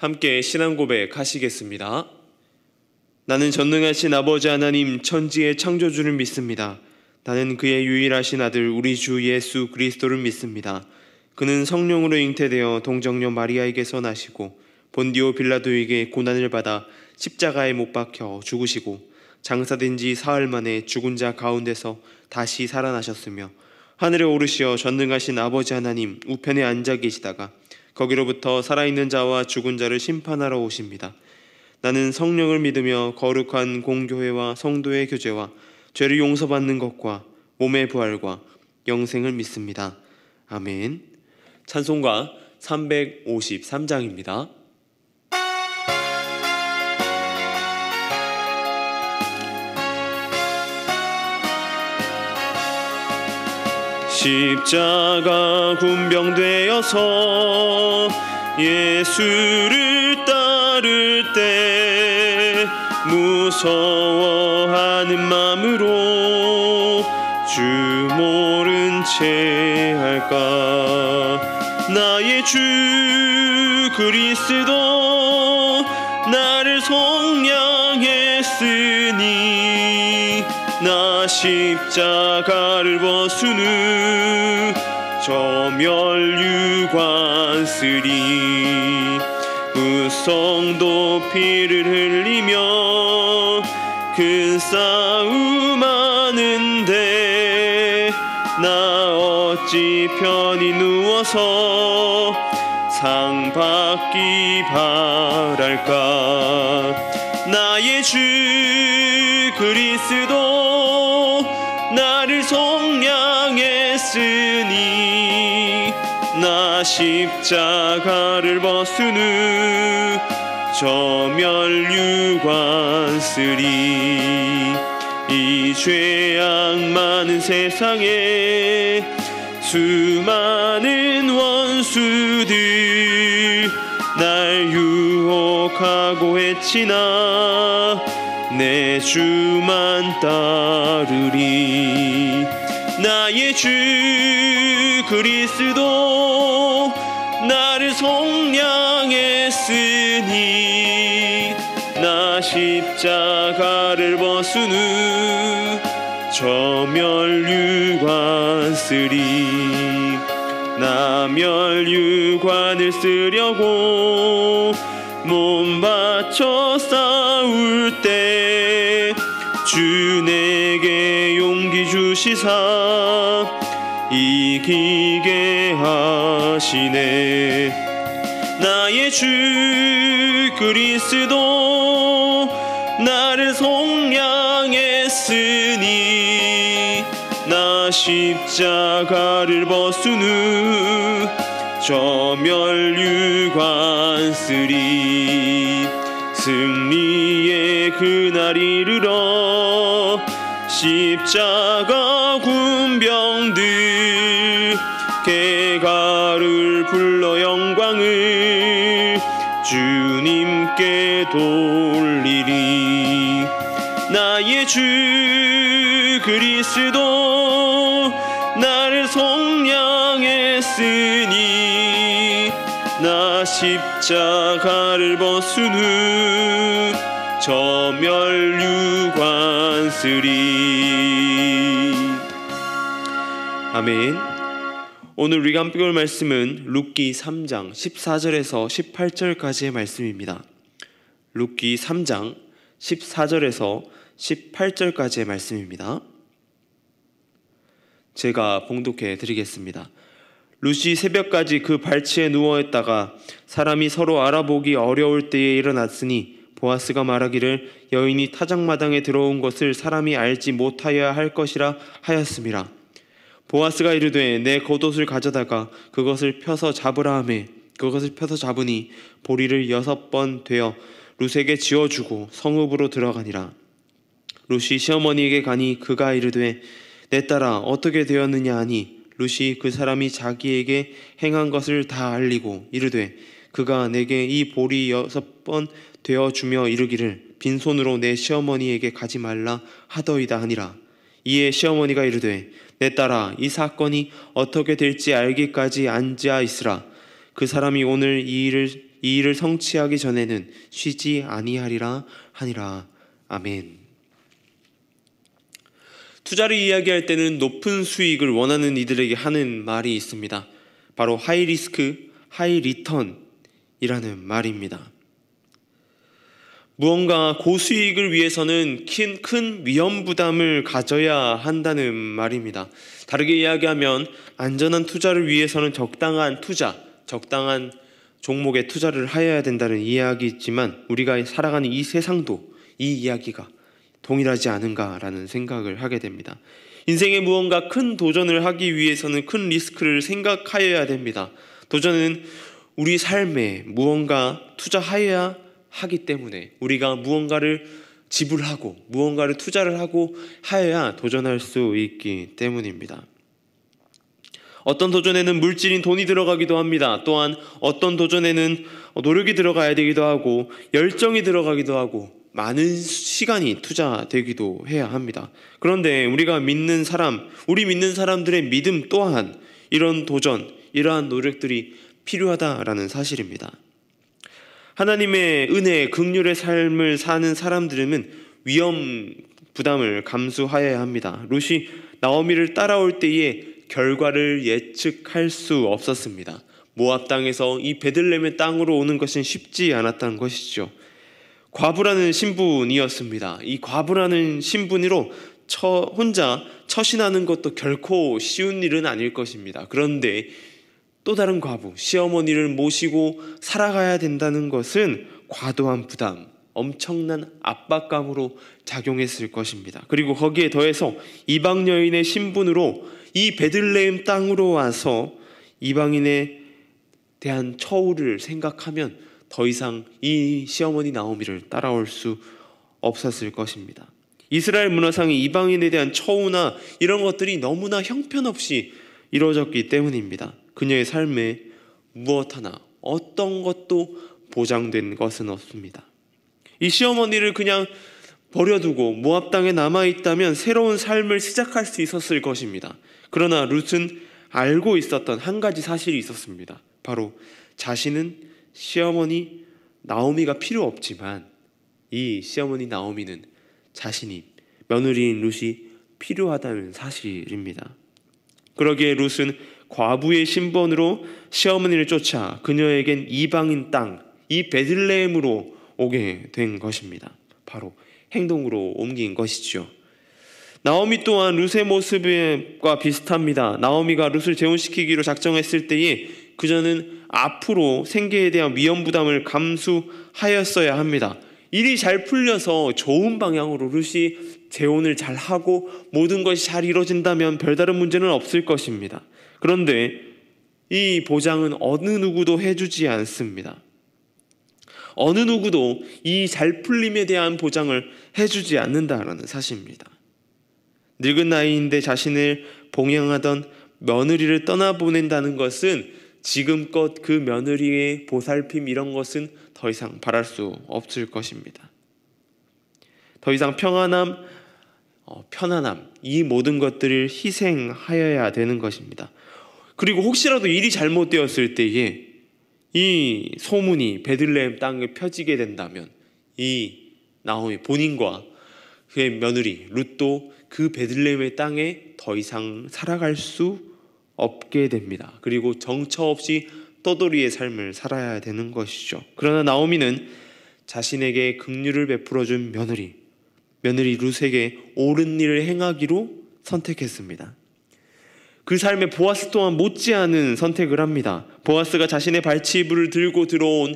함께 신앙 고백 하시겠습니다. 나는 전능하신 아버지 하나님 천지의 창조주를 믿습니다. 나는 그의 유일하신 아들 우리 주 예수 그리스도를 믿습니다. 그는 성령으로 잉태되어 동정녀 마리아에게서 나시고 본디오 빌라도에게 고난을 받아 십자가에 못 박혀 죽으시고 장사된 지 사흘 만에 죽은 자 가운데서 다시 살아나셨으며 하늘에 오르시어 전능하신 아버지 하나님 우편에 앉아 계시다가 거기로부터 살아있는 자와 죽은 자를 심판하러 오십니다. 나는 성령을 믿으며 거룩한 공교회와 성도의 교제와 죄를 용서받는 것과 몸의 부활과 영생을 믿습니다. 아멘. 찬송가 353장입니다. 십자가 군병되어서 예수를 따를 때 무서워하는 마음으로 주 모른 채 할까. 나의 주 그리스도 나를 속량했으니 나 십자가를 벗은 후 저 멸류관 쓰리. 무성도 피를 흘리며 큰 싸움 하는데 나 어찌 편히 누워서 상 받기 바랄까. 나의 주 그리스도 나를 속량했으니 나 십자가를 벗은 후 저 멸류관 쓰리. 이 죄악 많은 세상에 수많은 원수들 날 유혹하고 했지나 내 주만 따르리. 나의 주 그리스도 나를 속량했으니 나 십자가를 벗은 후 저 멸류관 쓰리. 나 멸류관을 쓰려고 몸 바쳐 싸울 때 주 내게 용기 주시사 이기게 하시네. 나의 주 그리스도 나를 속량했으니 나 십자가를 벗은 후 저 멸류관 쓰리. 승리의 그날 이르러 십자가 군병들 개가를 불러 영광을 주님께 돌리리. 나의 주 그리스도 나를 속량했으니 나 십자가를 벗은 후 저 멸류관 쓰리. 아멘. 오늘 우리가 함께 볼 말씀은 룻기 3장 14절에서 18절까지의 말씀입니다. 룻기 3장 14절에서 18절까지의 말씀입니다. 제가 봉독해 드리겠습니다. 룻이 새벽까지 그 발치에 누워있다가 사람이 서로 알아보기 어려울 때에 일어났으니 보아스가 말하기를 여인이 타작마당에 들어온 것을 사람이 알지 못하여야 할 것이라 하였음이라. 보아스가 이르되 내 겉옷을 가져다가 그것을 펴서 잡으라 하매 그것을 펴서 잡으니 보리를 6번 되어 룻에게 지어주고 성읍으로 들어가니라. 룻이 시어머니에게 가니 그가 이르되 내 딸아 어떻게 되었느냐 하니 룻이 그 사람이 자기에게 행한 것을 다 알리고 이르되 그가 내게 이 보리 6번 되어주며 이르기를 빈손으로 내 시어머니에게 가지 말라 하더이다 하니라. 이에 시어머니가 이르되 내 딸아 이 사건이 어떻게 될지 알기까지 앉아 있으라. 그 사람이 오늘 이 이 일을 성취하기 전에는 쉬지 아니하리라 하니라. 아멘. 투자를 이야기할 때는 높은 수익을 원하는 이들에게 하는 말이 있습니다. 바로 하이 리스크, 하이 리턴이라는 말입니다. 무언가 고수익을 위해서는 큰 위험 부담을 가져야 한다는 말입니다. 다르게 이야기하면 안전한 투자를 위해서는 적당한 투자, 적당한 종목에 투자를 해야 된다는 이야기이지만 우리가 살아가는 이 세상도 이 이야기가 동일하지 않은가라는 생각을 하게 됩니다. 인생에 무언가 큰 도전을 하기 위해서는 큰 리스크를 생각하여야 됩니다. 도전은 우리 삶에 무언가 투자하여야 하기 때문에 우리가 무언가를 지불하고 무언가를 투자를 하고 하여야 도전할 수 있기 때문입니다. 어떤 도전에는 물질인 돈이 들어가기도 합니다. 또한 어떤 도전에는 노력이 들어가야 되기도 하고 열정이 들어가기도 하고 많은 시간이 투자되기도 해야 합니다. 그런데 우리가 믿는 사람, 우리 믿는 사람들의 믿음 또한 이런 도전, 이러한 노력들이 필요하다라는 사실입니다. 하나님의 은혜, 긍휼의 삶을 사는 사람들은 위험 부담을 감수하여야 합니다. 룻이 나오미를 따라올 때에 결과를 예측할 수 없었습니다. 모압 땅에서 이 베들레헴의 땅으로 오는 것은 쉽지 않았다는 것이죠. 과부라는 신분이었습니다. 이 과부라는 신분으로 혼자 처신하는 것도 결코 쉬운 일은 아닐 것입니다. 그런데 또 다른 과부, 시어머니를 모시고 살아가야 된다는 것은 과도한 부담, 엄청난 압박감으로 작용했을 것입니다. 그리고 거기에 더해서 이방 여인의 신분으로 이 베들레헴 땅으로 와서 이방인에 대한 처우를 생각하면 더 이상 이 시어머니 나오미를 따라올 수 없었을 것입니다. 이스라엘 문화상의 이방인에 대한 처우나 이런 것들이 너무나 형편없이 이루어졌기 때문입니다. 그녀의 삶에 무엇 하나 어떤 것도 보장된 것은 없습니다. 이 시어머니를 그냥 버려두고 모압 땅에 남아있다면 새로운 삶을 시작할 수 있었을 것입니다. 그러나 룻은 알고 있었던 한 가지 사실이 있었습니다. 바로 자신은 시어머니 나오미가 필요 없지만 이 시어머니 나오미는 자신이 며느리인 룻이 필요하다는 사실입니다. 그러기에 룻은 과부의 신분으로 시어머니를 쫓아 그녀에겐 이방인 땅, 이 베들레헴으로 오게 된 것입니다. 바로 행동으로 옮긴 것이죠. 나오미 또한 룻의 모습과 비슷합니다. 나오미가 룻을 재혼시키기로 작정했을 때에 그녀는 앞으로 생계에 대한 위험 부담을 감수하였어야 합니다. 일이 잘 풀려서 좋은 방향으로 룻이 재혼을 잘하고 모든 것이 잘 이루어진다면 별다른 문제는 없을 것입니다. 그런데 이 보장은 어느 누구도 해주지 않습니다. 어느 누구도 이 잘 풀림에 대한 보장을 해주지 않는다라는 사실입니다. 늙은 나이인데 자신을 봉양하던 며느리를 떠나보낸다는 것은 지금껏 그 며느리의 보살핌 이런 것은 더 이상 바랄 수 없을 것입니다. 더 이상 평안함, 편안함 이 모든 것들을 희생하여야 되는 것입니다. 그리고 혹시라도 일이 잘못되었을 때에 이 소문이 베들레헴 땅에 펴지게 된다면 이 나오미 본인과 그의 며느리 룻도 그 베들레헴의 땅에 더 이상 살아갈 수 없게 됩니다. 그리고 정처 없이 떠돌이의 삶을 살아야 되는 것이죠. 그러나 나오미는 자신에게 긍휼을 베풀어준 며느리 룻에게 옳은 일을 행하기로 선택했습니다. 그 삶에 보아스 또한 못지않은 선택을 합니다. 보아스가 자신의 발치부를 들고 들어온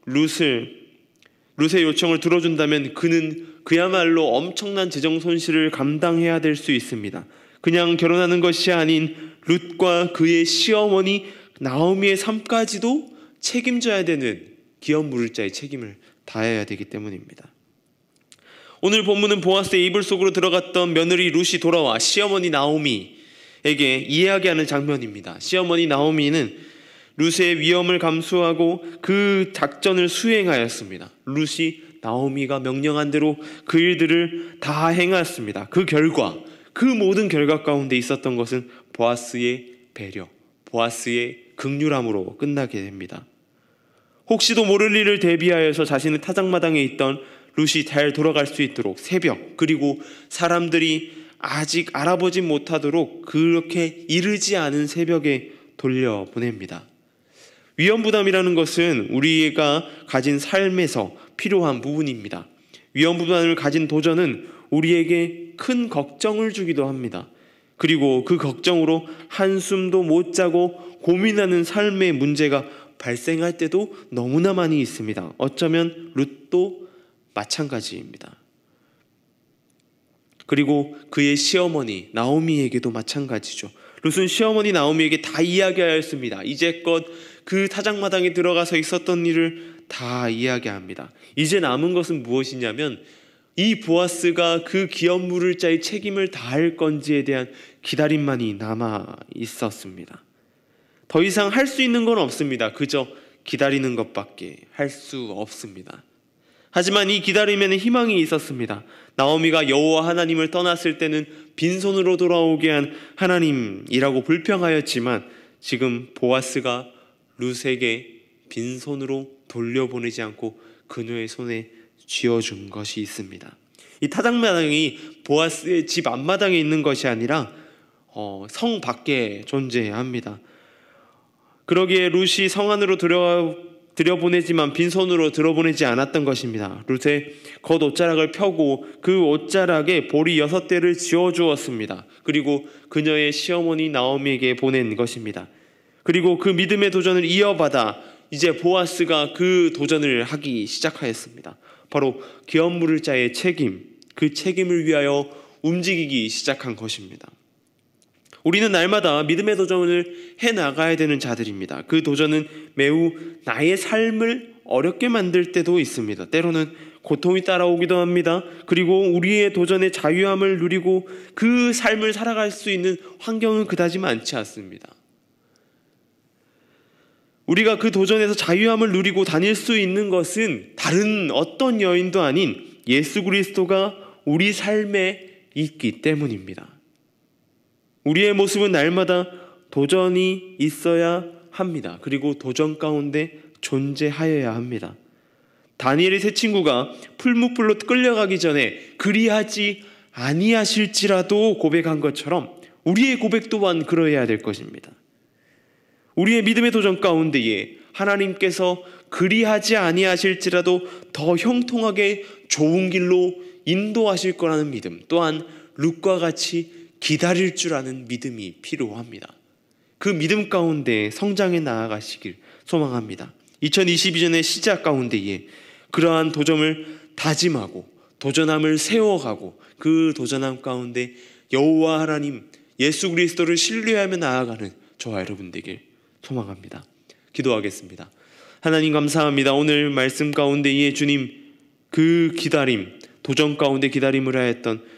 룻의 요청을 들어준다면 그는 그야말로 엄청난 재정 손실을 감당해야 될 수 있습니다. 그냥 결혼하는 것이 아닌 룻과 그의 시어머니 나오미의 삶까지도 책임져야 되는 기업 물자의 책임을 다해야 되기 때문입니다. 오늘 본문은 보아스의 이불 속으로 들어갔던 며느리 룻이 돌아와 시어머니 나오미에게 이야기하는 장면입니다. 시어머니 나오미는 룻의 위험을 감수하고 그 작전을 수행하였습니다. 룻이 나오미가 명령한 대로 그 일들을 다 행하였습니다. 그 결과, 그 모든 결과 가운데 있었던 것은 보아스의 배려, 보아스의 긍휼함으로 끝나게 됩니다. 혹시도 모를 일을 대비하여서 자신의 타작마당에 있던 룻이 잘 돌아갈 수 있도록 새벽, 그리고 사람들이 아직 알아보지 못하도록 그렇게 이르지 않은 새벽에 돌려보냅니다. 위험부담이라는 것은 우리가 가진 삶에서 필요한 부분입니다. 위험부담을 가진 도전은 우리에게 큰 걱정을 주기도 합니다. 그리고 그 걱정으로 한숨도 못 자고 고민하는 삶의 문제가 발생할 때도 너무나 많이 있습니다. 어쩌면 룻도 마찬가지입니다. 그리고 그의 시어머니 나오미에게도 마찬가지죠. 룻은 시어머니 나오미에게 다 이야기하였습니다. 이제껏 그 타작마당에 들어가서 있었던 일을 다 이야기합니다. 이제 남은 것은 무엇이냐면 이 보아스가 그 기업 물을 자의 책임을 다할 건지에 대한 기다림만이 남아 있었습니다. 더 이상 할 수 있는 건 없습니다. 그저 기다리는 것밖에 할 수 없습니다. 하지만 이 기다림에는 희망이 있었습니다. 나오미가 여호와 하나님을 떠났을 때는 빈손으로 돌아오게 한 하나님이라고 불평하였지만 지금 보아스가 룻에게 빈손으로 돌려보내지 않고 그녀의 손에 쥐어준 것이 있습니다. 이 타작마당이 보아스의 집 앞마당에 있는 것이 아니라 성 밖에 존재합니다. 그러기에 룻이 성 안으로 들여보내지만 빈손으로 들어보내지 않았던 것입니다. 룻의 겉 옷자락을 펴고 그 옷자락에 보리 6대를 지어주었습니다. 그리고 그녀의 시어머니 나오미에게 보낸 것입니다. 그리고 그 믿음의 도전을 이어받아 이제 보아스가 그 도전을 하기 시작하였습니다. 바로 기업 물을 자의 책임, 그 책임을 위하여 움직이기 시작한 것입니다. 우리는 날마다 믿음의 도전을 해나가야 되는 자들입니다. 그 도전은 매우 나의 삶을 어렵게 만들 때도 있습니다. 때로는 고통이 따라오기도 합니다. 그리고 우리의 도전의 자유함을 누리고 그 삶을 살아갈 수 있는 환경은 그다지 많지 않습니다. 우리가 그 도전에서 자유함을 누리고 다닐 수 있는 것은 다른 어떤 여인도 아닌 예수 그리스도가 우리 삶에 있기 때문입니다. 우리의 모습은 날마다 도전이 있어야 합니다. 그리고 도전 가운데 존재하여야 합니다. 다니엘의 세 친구가 풀무불로 끌려가기 전에 그리하지 아니하실지라도 고백한 것처럼 우리의 고백 또한 그러해야 될 것입니다. 우리의 믿음의 도전 가운데에 하나님께서 그리하지 아니하실지라도 더 형통하게 좋은 길로 인도하실 거라는 믿음, 또한 룻과 같이 기다릴 줄 아는 믿음이 필요합니다. 그 믿음 가운데 성장해 나아가시길 소망합니다. 2022년의 시작 가운데에 그러한 도전을 다짐하고 도전함을 세워가고 그 도전함 가운데 여호와 하나님 예수 그리스도를 신뢰하며 나아가는 저와 여러분 되길 소망합니다. 기도하겠습니다. 하나님 감사합니다. 오늘 말씀 가운데에 주님 그 기다림, 도전 가운데 기다림을 하였던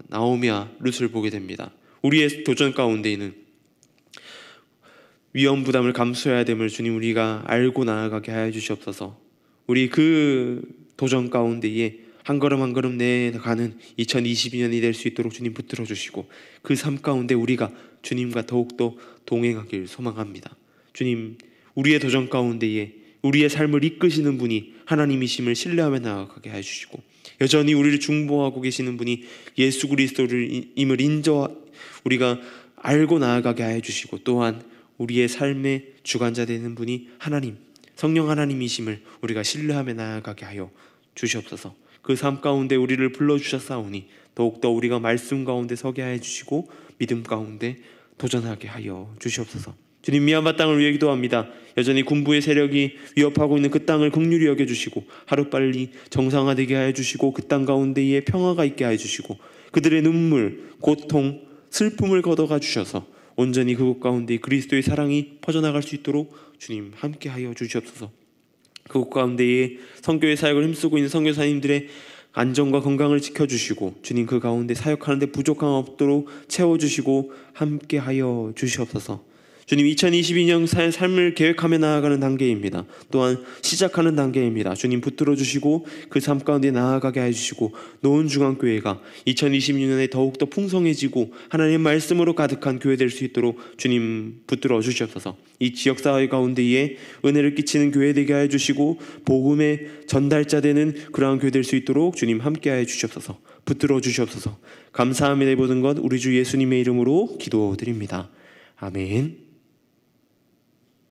나오미와 룻을 보게 됩니다. 우리의 도전 가운데에는 위험 부담을 감수해야 됨을 주님 우리가 알고 나아가게 하여 주시옵소서. 우리 그 도전 가운데에 한 걸음 한 걸음 내가는 2022년이 될 수 있도록 주님 붙들어 주시고 그 삶 가운데 우리가 주님과 더욱더 동행하길 소망합니다. 주님 우리의 도전 가운데에 우리의 삶을 이끄시는 분이 하나님이심을 신뢰하며 나아가게 하여 주시고 여전히 우리를 중보하고 계시는 분이 예수 그리스도임을 우리가 알고 나아가게 하여 주시고 또한 우리의 삶의 주관자 되는 분이 하나님 성령 하나님이심을 우리가 신뢰하며 나아가게 하여 주시옵소서. 그 삶 가운데 우리를 불러주셨사오니 더욱더 우리가 말씀 가운데 서게 하여 주시고 믿음 가운데 도전하게 하여 주시옵소서. 주님 미얀마 땅을 위해 기도합니다. 여전히 군부의 세력이 위협하고 있는 그 땅을 긍휼히 여겨주시고 하루빨리 정상화되게 하여 주시고 그 땅 가운데에 평화가 있게 하여 주시고 그들의 눈물, 고통, 슬픔을 걷어가 주셔서 온전히 그곳 가운데 그리스도의 사랑이 퍼져나갈 수 있도록 주님 함께 하여 주시옵소서. 그곳 가운데에 선교의 사역을 힘쓰고 있는 선교사님들의 안전과 건강을 지켜주시고 주님 그 가운데 사역하는데 부족함 없도록 채워주시고 함께 하여 주시옵소서. 주님, 2022년 삶을 계획하며 나아가는 단계입니다. 또한 시작하는 단계입니다. 주님, 붙들어 주시고 그 삶 가운데 나아가게 해주시고 노은중앙교회가 2026년에 더욱더 풍성해지고 하나님의 말씀으로 가득한 교회 될 수 있도록 주님 붙들어 주시옵소서. 이 지역사회 가운데에 은혜를 끼치는 교회 되게 해주시고 복음의 전달자 되는 그러한 교회 될 수 있도록 주님 함께하여 주시옵소서. 붙들어 주시옵소서. 감사합니다. 이 모든 것 우리 주 예수님의 이름으로 기도드립니다. 아멘.